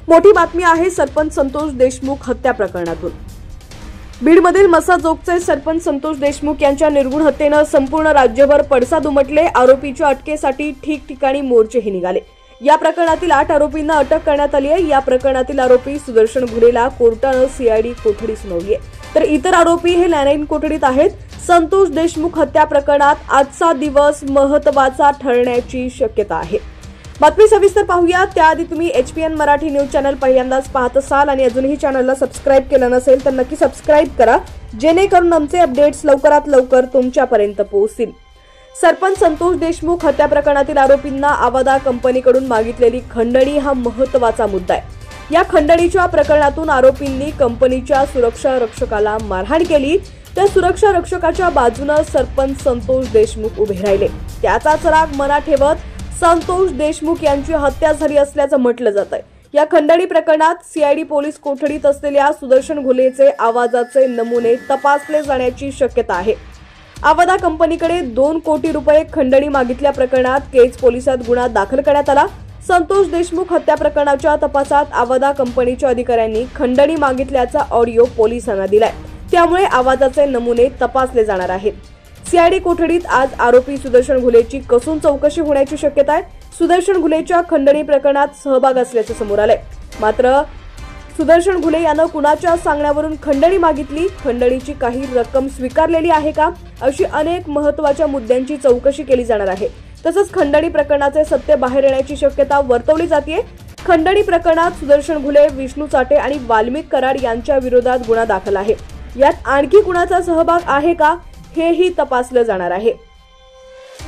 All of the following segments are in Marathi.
मोठी बातमी आहे सरपंच संतोष देशमुख हत्या प्रकरणातून। बीडमधील मसाजोगचे सरपंच संतोष देशमुख यांच्या निर्गुण हत्येने संपूर्ण राज्यभर पडसाद उमटले। आरोपीच्या अटकेसाठी ठिकठिकाणी मोर्चेही निघाले। या प्रकरणातील 8 आरोपींना अटक करण्यात आली आहे। या प्रकरणातील आरोपी सुदर्शन घुलेला कोर्टाने सीआयडी कोठडी सुनावली आहे, तर इतर आरोपी हे लॅनाईन कोठडीत आहेत। संतोष देशमुख हत्या प्रकरणात आजचा दिवस महत्त्वाचा ठरण्याची शक्यता आहे। बातमी सविस्तर पाहूया त्याआधी तुम्ही HPN मराठी न्यूज चॅनल पहिल्यांदाच पाहत असाल आणि अजूनही चॅनलला सबस्क्राइब केलं नसेल तर नक्की सबस्क्राइब करा, जेणेकरून आमचे अपडेट्स लवकरात लवकर तुमच्यापर्यंत पोहोचतील। सरपंच संतोष देशमुख हत्या प्रकरणातील आरोपींना आवादा कंपनीकडून मागितलेली खंडणी हा महत्त्वाचा मुद्दा आहे। या खंडणीच्या प्रकरणातून आरोपींनी कंपनीच्या सुरक्षा रक्षकाला मारहाण केली। त्या सुरक्षा रक्षकाच्या बाजूने सरपंच संतोष देशमुख उभे राहिले। त्याचाच राग मनात ठेवत संतोष देशमुख यांची हत्या झाली असल्याचं म्हटलं जात आहे। या खंडणी प्रकरणात सीआयडी पोलीस कोठडीत असलेल्या सुदर्शन घुलेचे आवाजाचे नमुने तपासले जाण्याची शक्यता आहे। आवादा कंपनीकडे 2 कोटी रुपये खंडणी मागितल्या प्रकरणात केज पोलिसात गुन्हा दाखल करण्यात आला। संतोष देशमुख हत्या प्रकरणाच्या तपासात आवादा कंपनीच्या अधिकाऱ्यांनी खंडणी मागितल्याचा ऑडिओ पोलिसांना दिलाय, त्यामुळे आवाजाचे नमुने तपासले जाणार आहेत। सीआयडी कोठडीत आज आरोपी सुदर्शन घुलेची कसून चौकशी होण्याची शक्यता आहे। सुदर्शन घुलेच्या खंडणी प्रकरणात सहभाग असल्याचे समोर आले, मात्र सुदर्शन घुले यानं कुणाच्या सांगण्यावरून खंडणी मागितली, खंडणीची काही रक्कम स्वीकारलेली आहे का, अशी अनेक महत्त्वाच्या मुद्द्यांची चौकशी केली जाणार आहे। तसंच खंडणी प्रकरणाचे सत्य बाहेर येण्याची शक्यता वर्तवली जाते। खंडणी प्रकरणात सुदर्शन घुले, विष्णू चाटे आणि वाल्मिक कराड यांच्या विरोधात गुन्हा दाखल आहे। यात आणखी कुणाचा सहभाग आहे का हेही तपासलं जाणार आहे।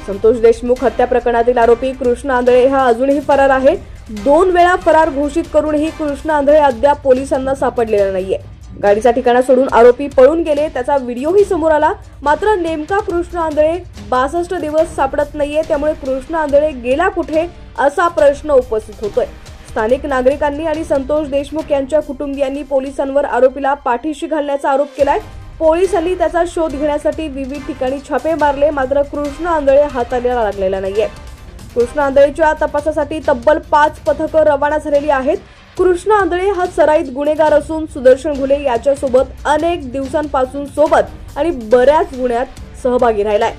संतोष देशमुख हत्या प्रकरणातील आरोपी कृष्ण आंधळे हा अजूनही फरार आहे। 2 वेळा फरार घोषित करूनही कृष्ण आंधळे अद्याप पोलिसांना सापडलेला नाहीये। गाडीचा ठिकाणा सोडून आरोपी पळून गेले, त्याचा व्हिडिओही समोर आला, मात्र नेमका कृष्ण आंधळे 62 दिवस सापडत नाहीये। त्यामुळे कृष्ण आंधळे गेला कुठे असा प्रश्न उपस्थित होतोय। स्थानिक नागरिकांनी आणि संतोष देशमुख यांच्या कुटुंबियांनी पोलिसांवर आरोपीला पाठीशी घालण्याचा आरोप केलाय। पोलिसांनी त्याचा शोध घेण्यासाठी विविध ठिकाणी छापे मारले, मात्र कृष्ण आंधळे हाताला लागलेला नाहीये। कृष्ण आंधळेच्या तपासासाठी तब्बल 5 पथकं रवाना झालेली आहेत। कृष्ण आंधळे हा सराईत गुन्हेगार असून सुदर्शन घुले याच्यासोबत अनेक दिवसांपासून सोबत आणि बऱ्याच गुन्ह्यात सहभागी राहिलाय।